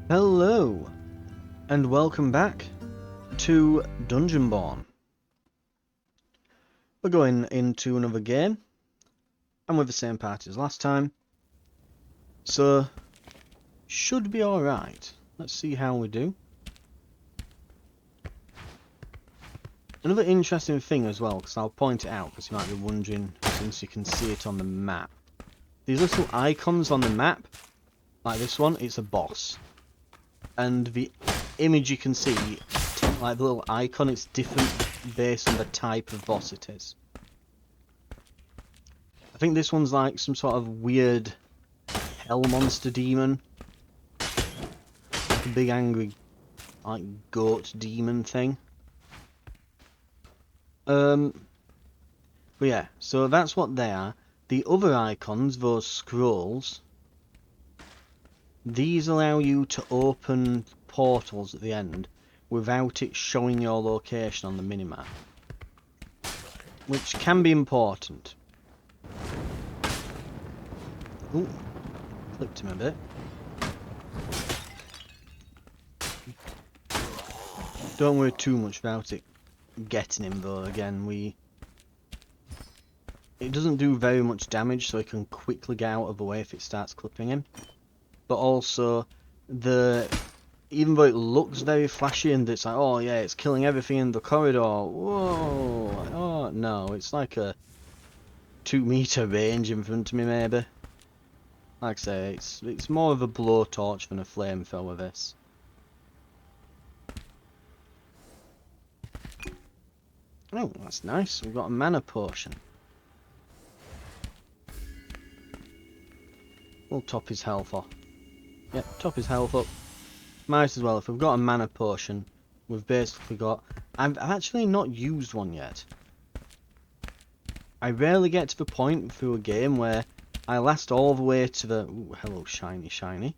Hello, and welcome back to Dungeonborne. We're going into another game. I'm with the same party as last time, so should be alright. Let's see how we do. Another interesting thing as well, because I'll point it out, because you might be wondering, since you can see it on the map. These little icons on the map, like this one, it's a boss. And the image you can see, like the little icon, it's different based on the type of boss it is. I think this one's like some sort of weird hell monster demon. Like a big angry, like, goat demon thing. But yeah, so that's what they are. The other icons, those scrolls, these allow you to open portals at the end without it showing your location on the minimap, which can be important. Ooh, clipped him a bit. Don't worry too much about it getting him though. Again, it doesn't do very much damage, so he can quickly get out of the way if it starts clipping him. But also, even though it looks very flashy and it's like, oh yeah, it's killing everything in the corridor. Whoa! Oh no, it's like a 2-meter range in front of me maybe. Like I say, it's more of a blowtorch than a flamethrower. This. Oh, that's nice. We've got a mana potion. We'll top his health off. Yep, top his health up. Might as well. If we've got a mana potion, we've basically got... I've actually not used one yet. I rarely get to the point through a game where I last all the way to the... Ooh, hello, shiny.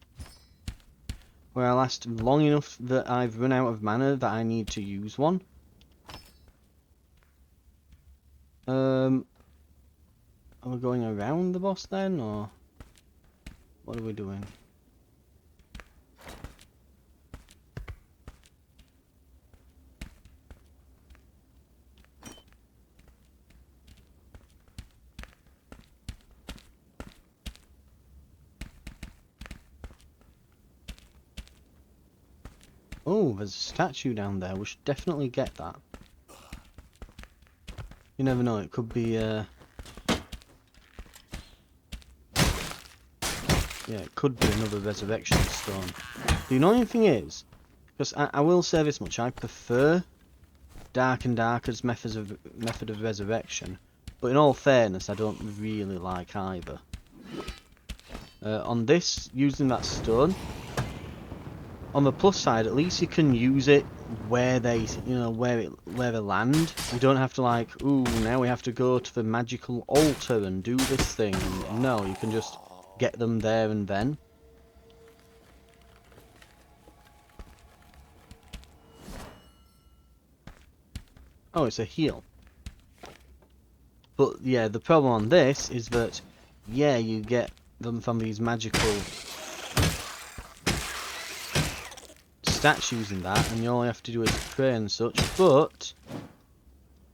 Where I last long enough that I've run out of mana that I need to use one. Are we going around the boss then, or what are we doing? Oh, there's a statue down there. We should definitely get that. You never know, it could be, yeah, it could be another resurrection stone. The annoying thing is, because I will say this much, I prefer Dark and Darker's method of resurrection, but in all fairness, I don't really like either. On this, using that stone, on the plus side, at least you can use it where they, where they land. You don't have to like, ooh, now we have to go to the magical altar and do this thing. No, you can just get them there and then. Oh, it's a heal. But yeah, the problem on this is that, yeah, you get them from these magical statues in that, and you all you have to do is pray and such, but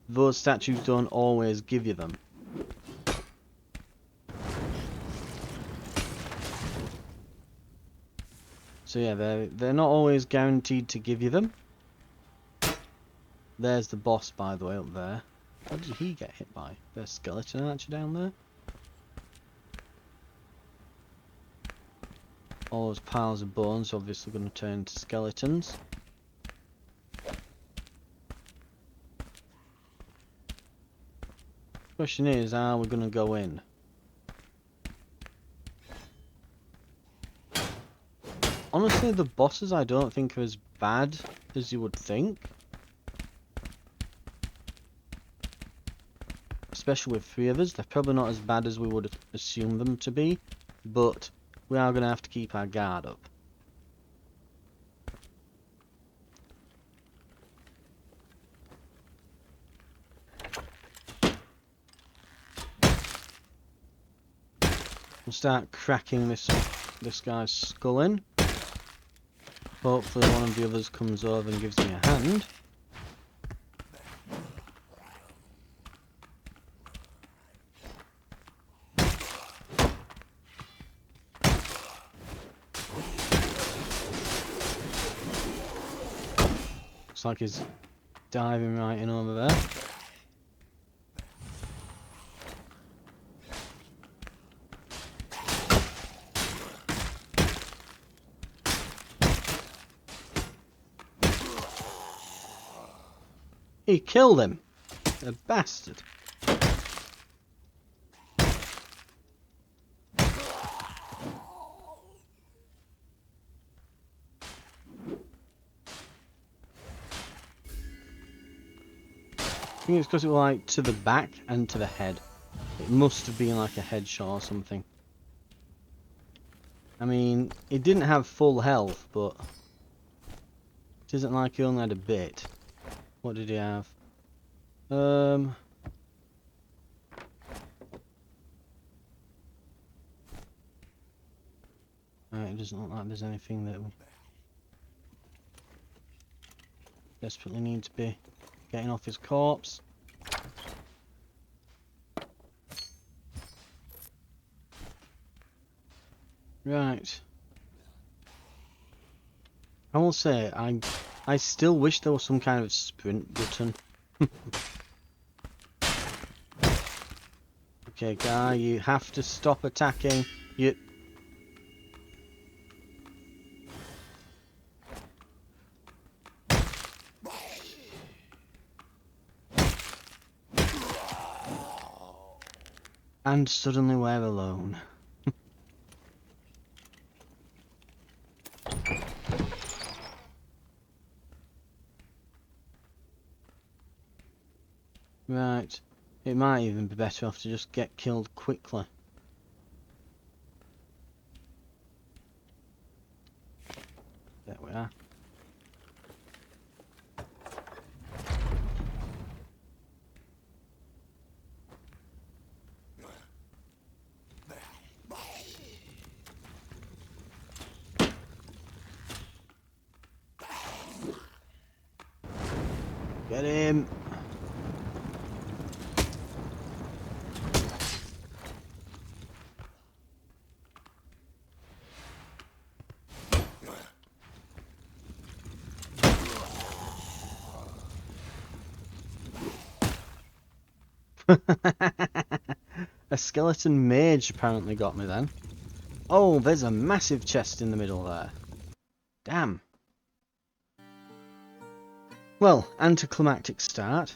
those statues don't always give you them. So yeah, they're not always guaranteed to give you them. There's the boss, by the way, up there. What did he get hit by? There's a skeleton archer down there. All those piles of bones are obviously going to turn into skeletons. Question is, are we going to go in? Honestly, the bosses I don't think are as bad as you would think. Especially with 3 of us, they're probably not as bad as we would assume them to be, but we are going to have to keep our guard up. We'll start cracking this guy's skull in. Hopefully one of the others comes over and gives me a hand. Looks like he's diving right in over there. He killed him! A bastard. I think it's because it was like to the back and to the head. It must have been like a headshot or something. I mean, he didn't have full health, but it isn't like he only had a bit. What did he have? Right, it doesn't look like there's anything that we desperately need to be getting off his corpse. Right. I will say, I still wish there was some kind of sprint button. Okay, guy, you have to stop attacking. You... And suddenly we're alone. Right. It might even be better off to just get killed quickly. There we are. Get him! A skeleton mage apparently got me then. Oh, there's a massive chest in the middle there. Damn. Well, anticlimactic start.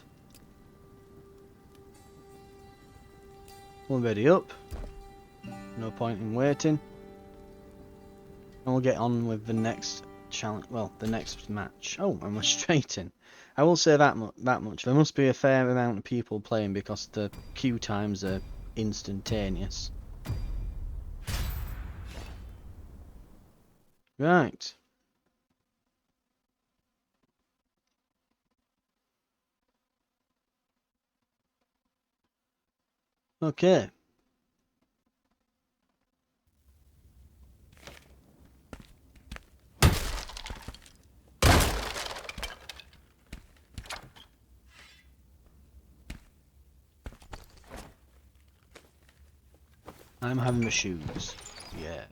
Already up. No point in waiting. And we'll get on with the next challenge. Well, the next match. Oh, and we're straight in. I will say that much. There must be a fair amount of people playing because the queue times are instantaneous. Right. Okay. I'm having my shoes. Yeah.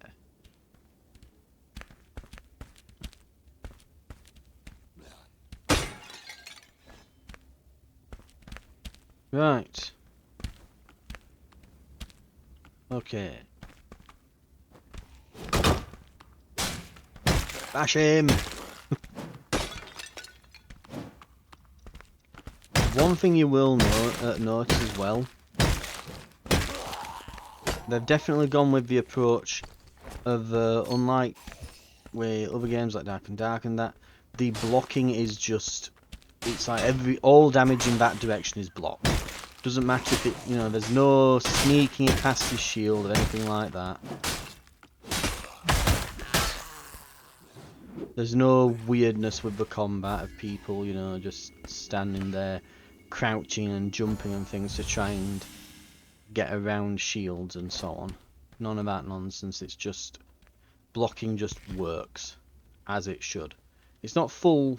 Right. Okay. Bash him! One thing you will notice as well, they've definitely gone with the approach of, unlike with other games like Dark and that, the blocking is just, it's like all damage in that direction is blocked. Doesn't matter if it, you know, there's no sneaking it past his shield or anything like that. There's no weirdness with the combat of people, you know, just standing there, crouching and jumping and things to try and get around shields and so on. None of that nonsense, it's just, blocking just works. as it should. It's not full,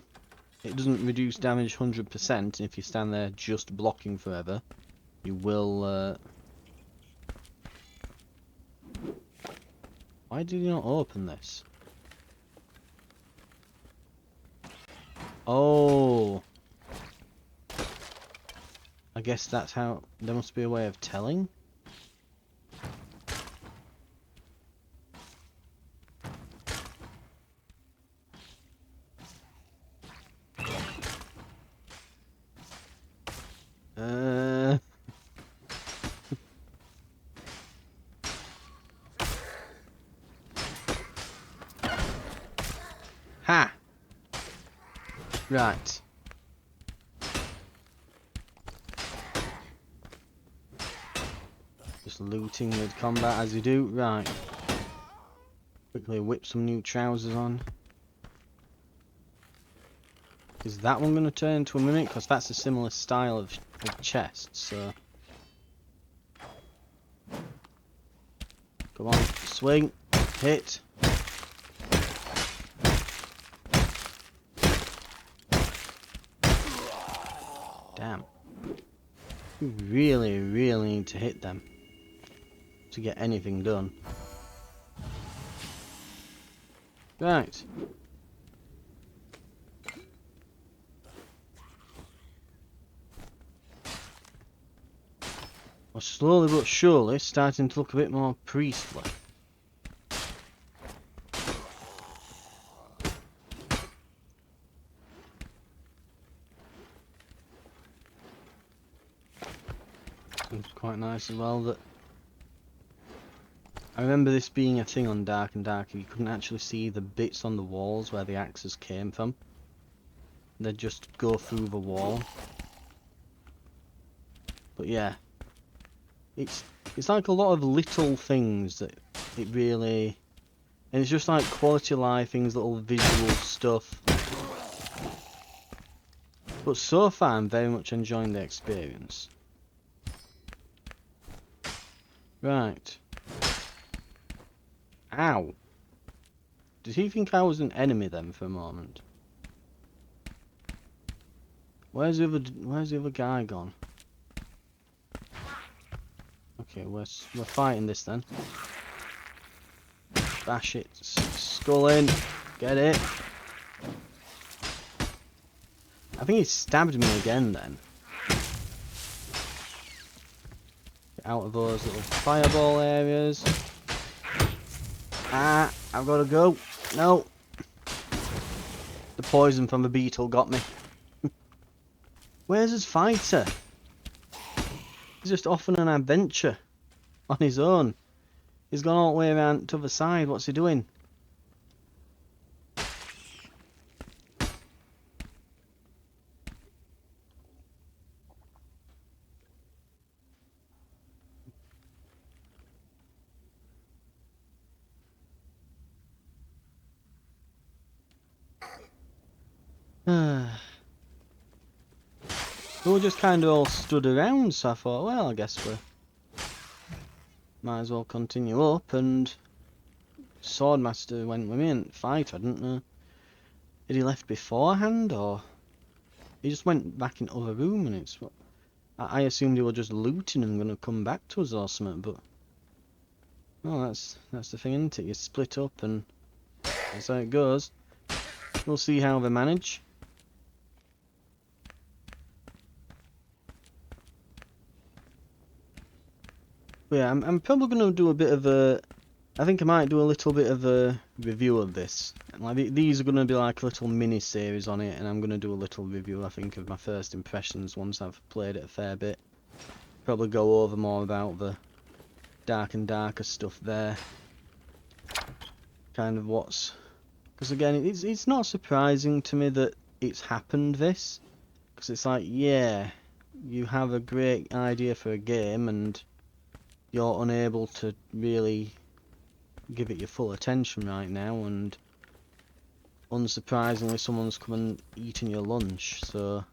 it doesn't reduce damage 100%, and if you stand there just blocking forever, you will... Why did you not open this? Oh! I guess that's how... There must be a way of telling? Ha! Right. Just looting with combat as you do. Right. Quickly whip some new trousers on. Is that one going to turn into a mimic? Because that's a similar style of chest, so... Come on, swing, hit. Damn. You really, really need to hit them to get anything done. Right. Well, slowly but surely starting to look a bit more priestly. It's quite nice as well that I remember this being a thing on Dark and Darker. You couldn't actually see the bits on the walls where the axes came from. They'd just go through the wall. But yeah, it's like a lot of little things that it really, and it's just like quality of life things, little visual stuff. But so far, I'm very much enjoying the experience. Right. Ow. Did he think I was an enemy then for a moment? Where's the other guy gone? Okay, we're fighting this then. Bash it. Skull in. Get it. I think he stabbed me again then. Get out of those little fireball areas. Ah, I've got to go. No. The poison from the beetle got me. Where's his fighter? He's just off on an adventure. On his own. He's gone all the way around to the side. What's he doing? We were just kind of all stood around, so I thought, well, I guess we might as well continue up. And Swordmaster went with me and fight. I didn't know. Had he left beforehand, or he just went back into the room? And it's I assumed he was just looting and going to come back to us or something. But well, that's the thing, isn't it? You split up, and that's how it goes. We'll see how they manage. But yeah, I'm probably going to do a bit of a... I think I might do a little bit of a review of this. Like these are going to be like a little mini-series on it, and I'm going to do a little review, I think, of my first impressions once I've played it a fair bit. Probably go over more about the Dark and Darker stuff there. Kind of what's... Because again, it's not surprising to me that it's happened this. Because it's like, yeah, you have a great idea for a game and you're unable to really give it your full attention right now, and unsurprisingly someone's come and eaten your lunch, so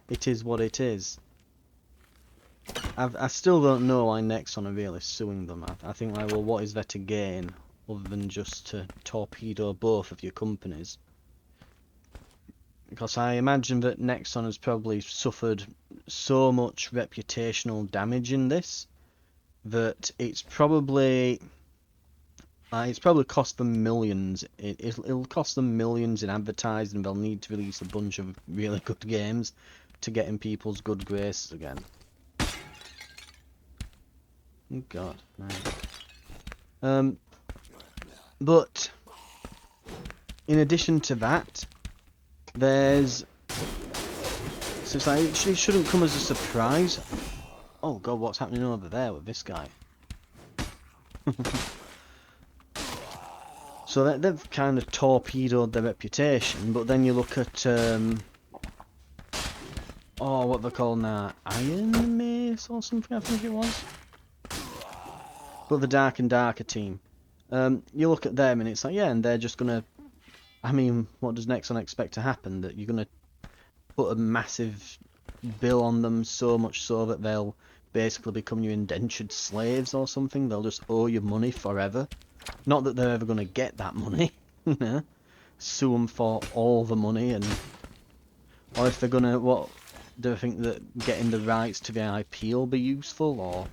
it is what it is. I still don't know why Nexon are really suing them. I think like, well, what is there to gain? other than just to torpedo both of your companies. Because I imagine that Nexon has probably suffered so much reputational damage in this that it's probably cost them millions. It'll cost them millions in advertising. They'll need to release a bunch of really good games to get in people's good graces again. Oh God, man. But in addition to that, there's... So it's like, it shouldn't come as a surprise. Oh God, what's happening over there with this guy? So they've kind of torpedoed their reputation, but then you look at... oh, what they're called now? Iron Mace or something, I think it was. But the Dark and Darker team. You look at them and it's like, yeah, and they're just gonna... I mean, what does Nexon expect to happen? That you're gonna put a massive bill on them, so much so that they'll basically become your indentured slaves or something? They'll just owe you money forever. Not that they're ever gonna get that money. You know? Sue them for all the money, and... Or if they're gonna... What... Do I think that getting the rights to the IP will be useful, or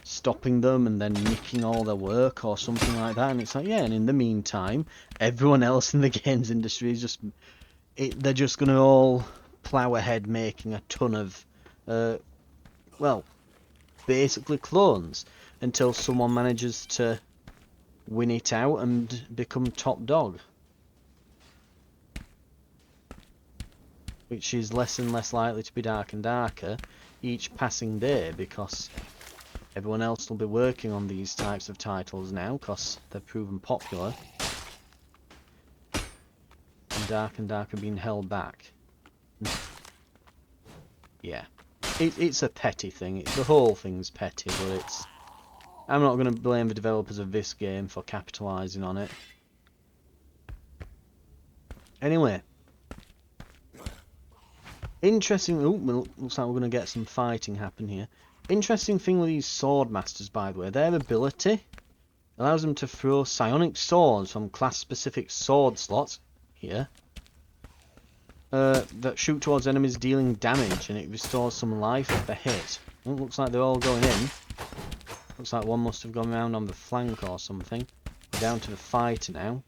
stopping them and then nicking all their work or something like that? And it's like, yeah, and in the meantime, everyone else in the games industry is just... they're just going to all plough ahead making a ton of, well, basically clones, until someone manages to win it out and become top dog. Which is less and less likely to be Dark and Darker each passing day, because everyone else will be working on these types of titles now, because they've proven popular. And Dark are being held back. Yeah. It's a petty thing. The whole thing's petty, but it's... I'm not going to blame the developers of this game for capitalising on it. Anyway. Interesting... Oh, looks like we're going to get some fighting happen here. Interesting thing with these sword masters, by the way. Their ability allows them to throw psionic swords from class-specific sword slots here that shoot towards enemies dealing damage, and it restores some life if they're hit. Oh, looks like they're all going in. Looks like one must have gone around on the flank or something. We're down to the fighter now.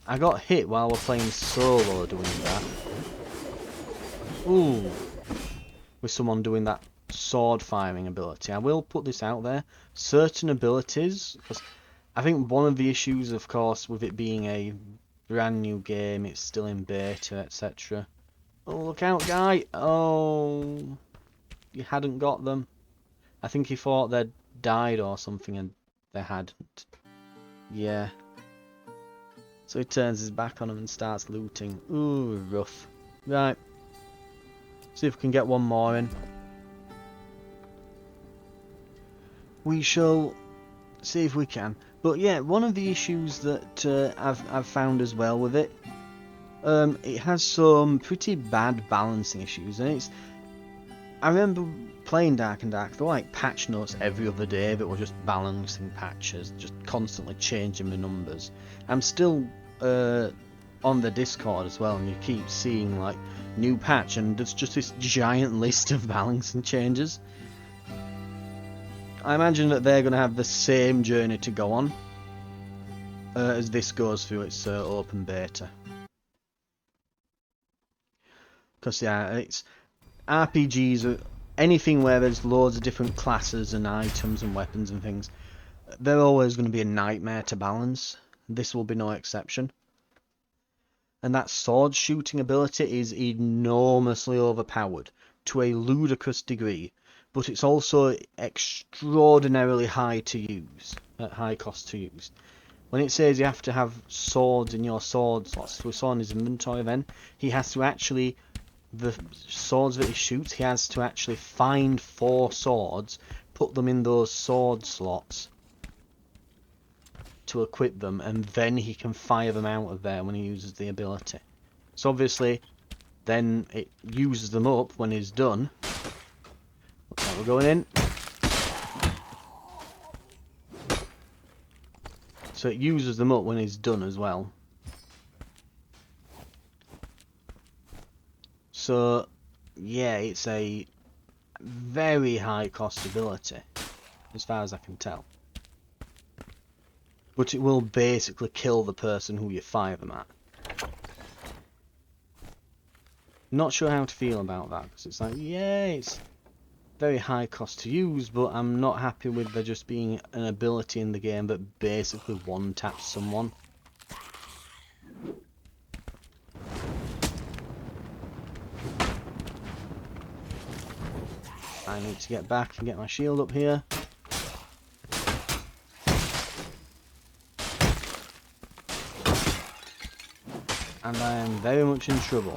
I got hit while we're playing solo doing that. Ooh. With someone doing that sword firing ability. I will put this out there. Certain abilities, because I think one of the issues, of course, with it being a brand new game, it's still in beta, etc. Oh, look out, guy! Oh, you hadn't got them. I think he thought they'd died or something, and they hadn't. Yeah. So he turns his back on them and starts looting. Ooh, rough. Right. See if we can get one more in. We shall see if we can. But yeah, one of the issues that I've found as well with it, it has some pretty bad balancing issues, and it's... I remember playing Dark and Dark, there were like patch notes every other day that were just balancing patches, just constantly changing the numbers. I'm still on the Discord as well, and you keep seeing like new patch, and there's just this giant list of balancing changes. I imagine that they're going to have the same journey to go on as this goes through its open beta. Because yeah, it's RPGs, or anything where there's loads of different classes and items and weapons and things, they're always going to be a nightmare to balance. This will be no exception. And that sword shooting ability is enormously overpowered to a ludicrous degree, but it's also extraordinarily high to use, at high cost to use. When it says you have to have swords in your sword slots to saw in his inventory, then he has to actually, the swords that he shoots, he has to actually find 4 swords, put them in those sword slots to equip them, and then he can fire them out of there when he uses the ability. So obviously then it uses them up when he's done. Looks like we're going in. So it uses them up when it's done as well. So, yeah, it's a very high cost ability, as far as I can tell. But it will basically kill the person who you fire them at. Not sure how to feel about that, because it's like, yeah, it's very high cost to use, but I'm not happy with there just being an ability in the game that basically one-taps someone. I need to get back and get my shield up here. And I am very much in trouble.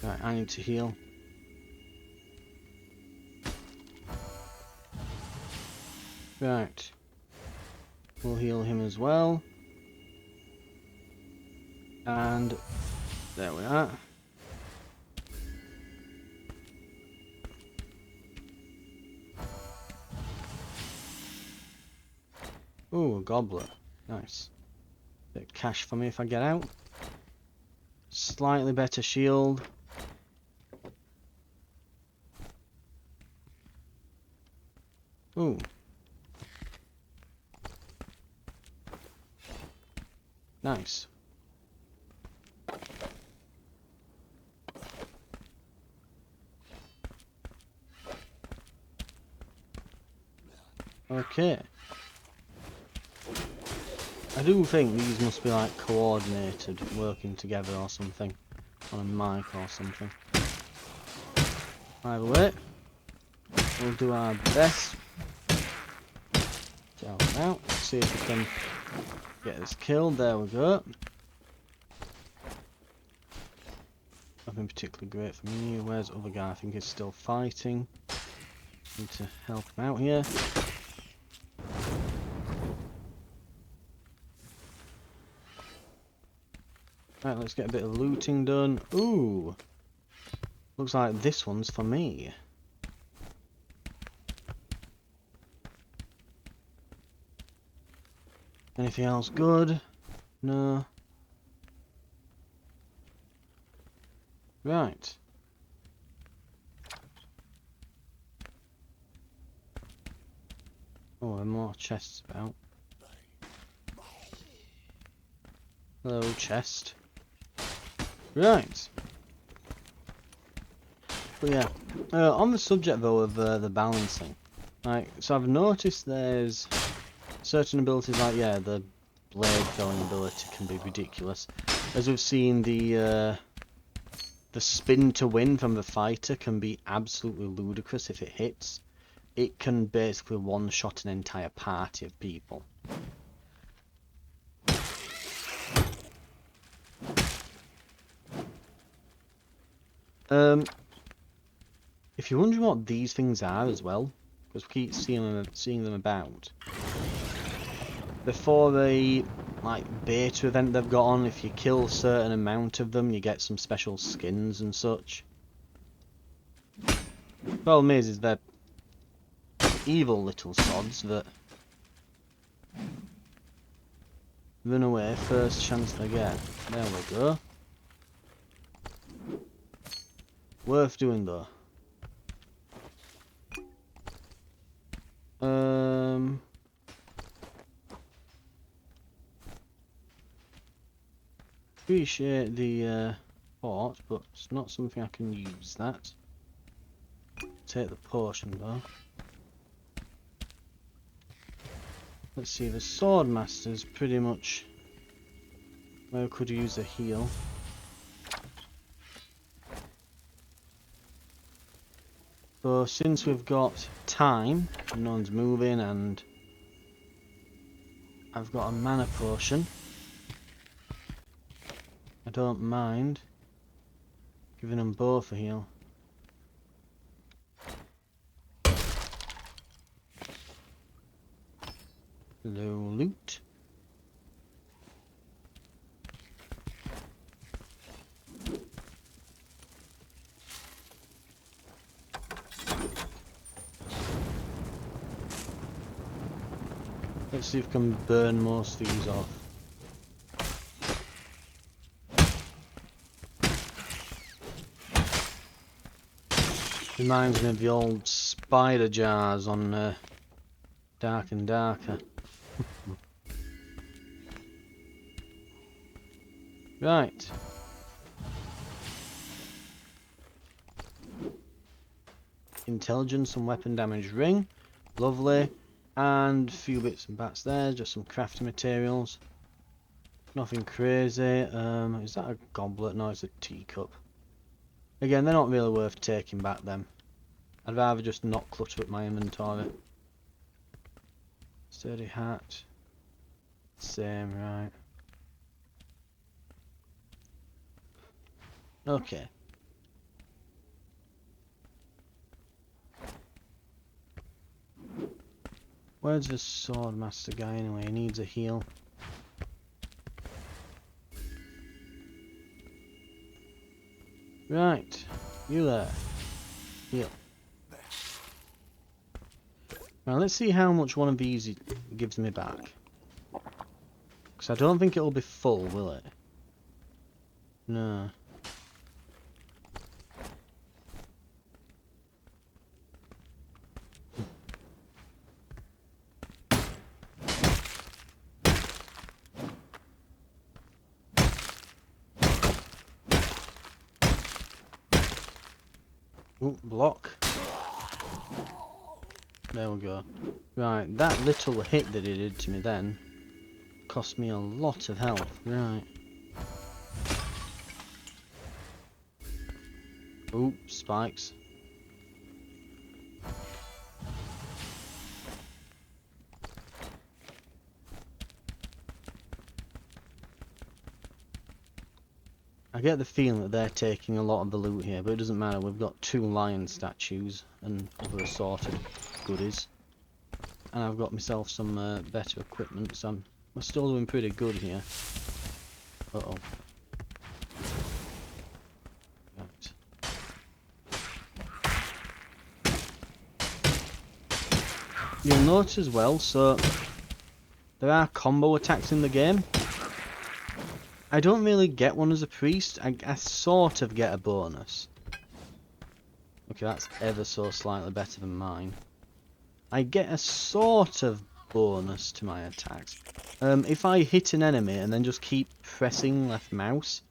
Right, I need to heal. Right. We'll heal him as well. And there we are. Ooh, a goblet. Nice. Bit of cash for me if I get out. Slightly better shield. Ooh. Nice. Okay. I do think these must be like coordinated, working together or something. On a mic or something. Either way, we'll do our best. Get out and out. See if we can get this killed. There we go. Nothing particularly great for me. Where's the other guy? I think he's still fighting. Need to help him out here. Right, let's get a bit of looting done. Ooh! Looks like this one's for me. Anything else good? No. Right. Oh, there are more chests about. Hello, chest. Right. But yeah, on the subject though of the balancing, like, so I've noticed there's certain abilities like, yeah, the blade throwing ability can be ridiculous. As we've seen, the spin to win from the fighter can be absolutely ludicrous if it hits. It can basically one-shot an entire party of people. If you're wondering what these things are as well, because we keep seeing them about, before the beta event they've got on, if you kill a certain amount of them, you get some special skins and such. Problem is they're evil little sods that run away first chance they get. There we go. Worth doing though. Appreciate the port, but it's not something I can use that. Take the potion though. Let's see, the Swordmaster's pretty much where we could use a heal. So since we've got time, no one's moving, and I've got a mana potion, I don't mind giving them both a heal. Hello, loot. Let's see if we can burn most of these off. Reminds me of the old spider jars on Dark and Darker. Right. Intelligence and weapon damage ring. Lovely. And a few bits and bats there, just some crafting materials. Nothing crazy. Is that a goblet? No, it's a teacup. Again, they're not really worth taking back them. I'd rather just not clutter up my inventory. Sturdy hat. Same, right. Okay. Where's the sword master guy anyway? He needs a heal. Right. You there. Heal. Now let's see how much one of these gives me back. Because I don't think it'll be full, will it? No. Ooh, block. There we go. Right, that little hit that it did to me then cost me a lot of health. Right. Ooh, spikes. I get the feeling that they're taking a lot of the loot here, but it doesn't matter. We've got 2 lion statues and other assorted goodies. And I've got myself some better equipment, so we're still doing pretty good here. Uh-oh. Right. You'll notice as well, so there are combo attacks in the game. I don't really get one as a priest. I sort of get a bonus. Okay, that's ever so slightly better than mine. I get a sort of bonus to my attacks. If I hit an enemy and then just keep pressing left mouse,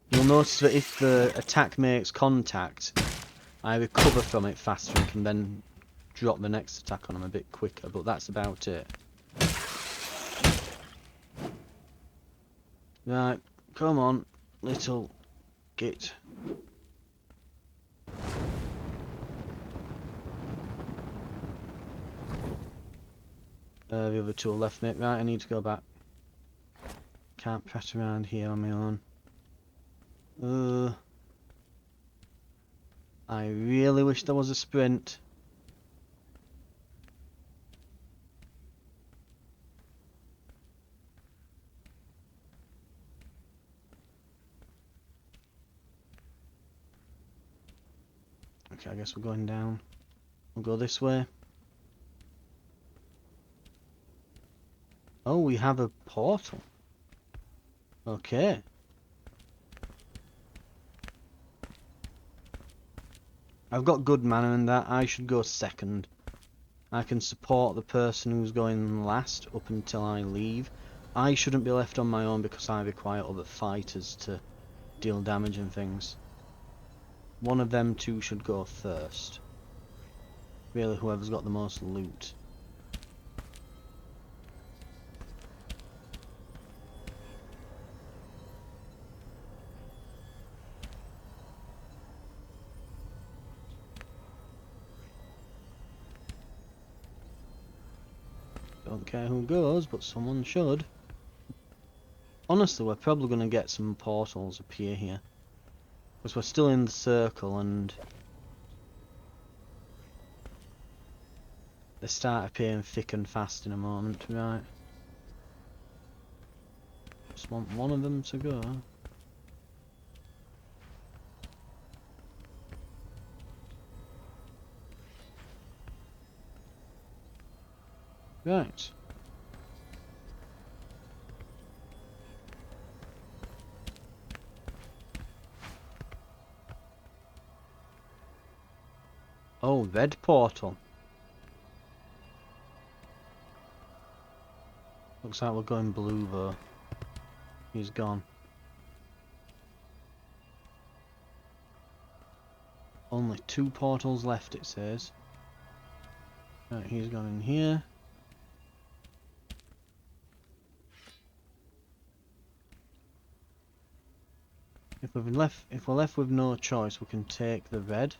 you'll notice that if the attack makes contact, I recover from it faster and can then drop the next attack on them a bit quicker, but that's about it. Right, come on, little git. The other 2 left me. Right, I need to go back. Can't press around here on my own. I really wish there was a sprint. Okay, I guess we're going down. We'll go this way. Oh, we have a portal. Okay. I've got good mana in that. I should go second. I can support the person who's going last up until I leave. I shouldn't be left on my own because I require other fighters to deal damage and things. One of them 2 should go first. Really, whoever's got the most loot. Don't care who goes, but someone should. Honestly, we're probably going to get some portals appear here. Because we're still in the circle and they start appearing thick and fast in a moment, right? Just want one of them to go. Right. Oh, red portal. Looks like we're going blue though. He's gone. Only 2 portals left, it says. Right, he's gone in here. If we're left with no choice, we can take the red.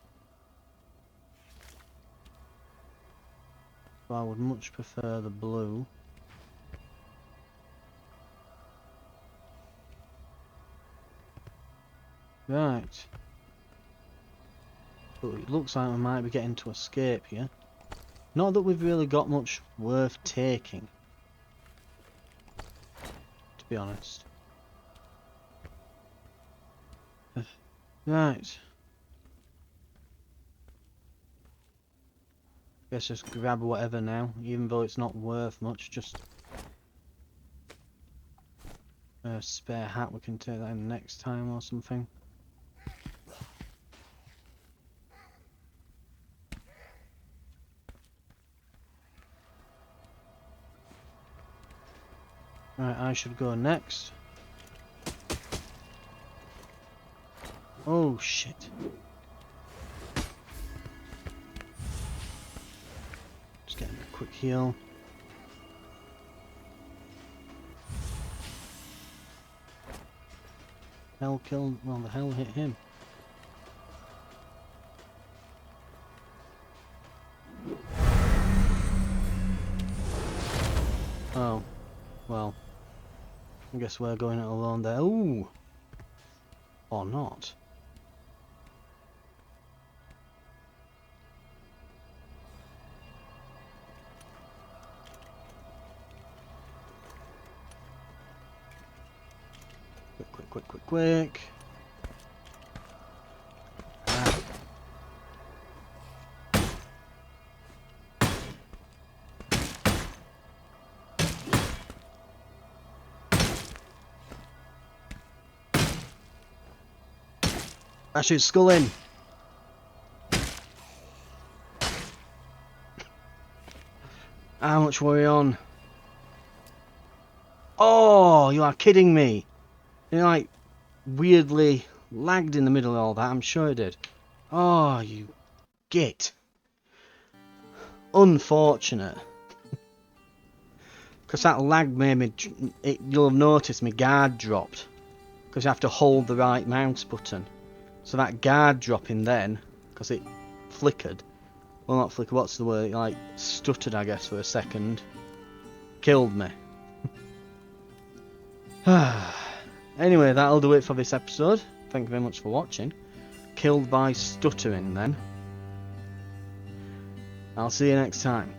But I would much prefer the blue. Right. But it looks like we might be getting to escape here. Not that we've really got much worth taking, to be honest. Right. Guess just grab whatever now, even though it's not worth much, just a spare hat, we can take that in next time or something. Right, I should go next. Oh shit. Just getting a quick heal. Hell killed, well the hell hit him. Oh, well, I guess we're going it alone there. Ooh! Or not. Quick. Ah. I should skull in. How much were we on? Oh, you are kidding me. You like weirdly lagged in the middle of all that. I'm sure it did. Oh, you git. Unfortunate. Because that lag made me... you'll have noticed my guard dropped. Because you have to hold the right mouse button. So that guard dropping then, because it flickered. Well, not flickered, what's the word? It, like, stuttered, I guess, for a second. Killed me. Anyway, that'll do it for this episode. Thank you very much for watching. Killed by stuttering then. I'll see you next time.